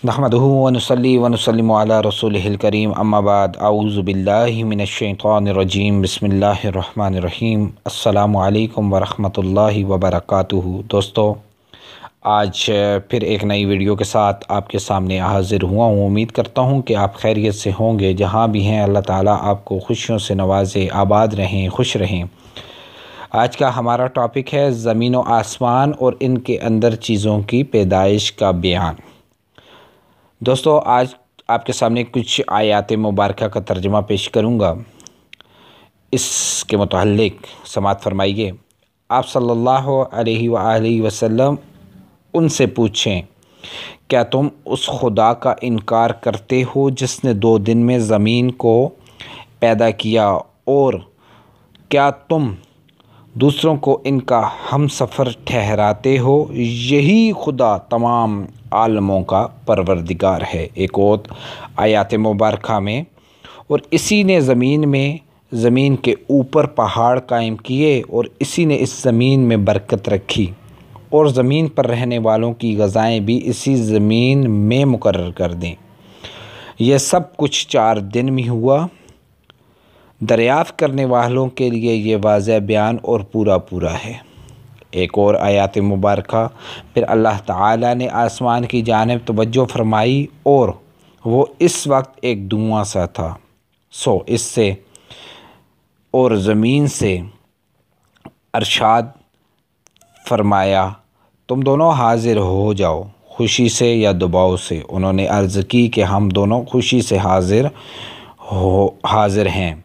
नहमदुहु व नुसल्ली व नुसल्लिमु अला रसूलिहिल करीम अम्मा बाद अऊज़ु बिल्लाहि मिनश शैतानिर रजीम बिस्मिल्लाहिर रहमानिर रहीम अस्सलामु अलैकुम व रहमतुल्लाहि व बरकातुहू। दोस्तों, आज फिर एक नई वीडियो के साथ आपके सामने हाज़िर हुआ हूँ। उम्मीद करता हूँ कि आप खैरियत से होंगे। जहाँ भी हैं अल्लाह ताला आपको खुशियों से नवाज़े, आबाद रहें, खुश रहें। आज का हमारा टॉपिक है ज़मीन व आसमान और इनके अंदर चीज़ों की पैदाइश का बयान। दोस्तों, आज आपके सामने कुछ आयात मुबारका का तर्जुमा पेश करूँगा। इसके मुताल्लिक़ समाअत फरमाइए। आप सल्लल्लाहु अलैहि वसल्लम उनसे पूछें, क्या तुम उस खुदा का इनकार करते हो जिसने 2 दिन में ज़मीन को पैदा किया, और क्या तुम दूसरों को इनका हमसफ़र ठहराते हो? यही खुदा तमाम आलमों का परवरदिगार है। एक और आयात मुबारका में, और इसी ने ज़मीन के ऊपर पहाड़ कायम किए, और इसी ने इस ज़मीन में बरकत रखी, और ज़मीन पर रहने वालों की ग़ज़ाएँ भी इसी ज़मीन में मुकर्रर कर दें। यह सब कुछ 4 दिन में हुआ। दरियाफ़्त करने वालों के लिए ये वाज़ेह बयान और पूरा है। एक और आयत मुबारका, फिर अल्लाह ताला ने आसमान की जानिब तवज्जो फरमाई, और वो इस वक्त एक धुआं सा था। सो इससे और ज़मीन से अरशाद फरमाया, तुम दोनों हाजिर हो जाओ, खुशी से या दबाव से। उन्होंने अर्ज़ की कि हम दोनों खुशी से हाजिर हैं।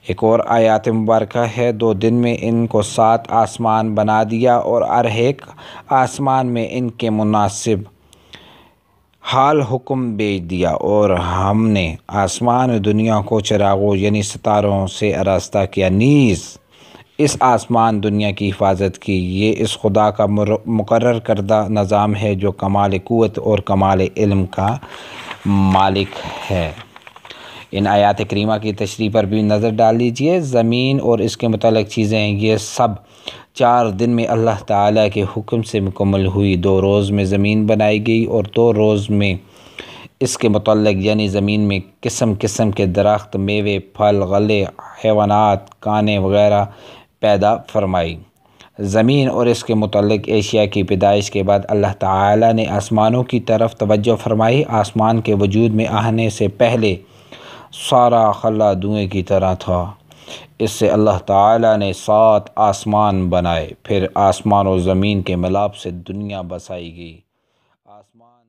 एक और आयत मुबारका है, 2 दिन में इनको 7 आसमान बना दिया, और हर एक आसमान में इनके मुनासिब हाल हुक्म भेज दिया, और हमने आसमान और दुनिया को चिरागों यानी सितारों से आरास्ता किया। नीज़ इस आसमान दुनिया की हिफाजत की। ये इस खुदा का मुकर्रर करदा निज़ाम है जो कमाल क़ुव्वत और कमाल इल्म का मालिक है। इन आयात करीमा की तशरीह पर भी नज़र डाल लीजिए। ज़मीन और इसके मुतालिक चीज़ें ये सब 4 दिन में अल्लाह ताला के हुक्म से मुकम्मल हुई। 2 रोज़ में ज़मीन बनाई गई, और 2 रोज़ में इसके मुतालिक यानी ज़मीन में किस्म किस्म के दरख्त, मेवे, फल, गले, हैवानात, काने वगैरह पैदा फरमाई। ज़मीन और इसके मुतालिक एशिया की पैदाइश के बाद अल्लाह ताला ने आसमानों की तरफ तवज्जो फरमाई। आसमान के वजूद में आने से पहले सारा खला धुएँ की तरह था। इससे अल्लाह ताला ने 7 आसमान बनाए। फिर आसमान और ज़मीन के मिलाप से दुनिया बसाई गई। आसमान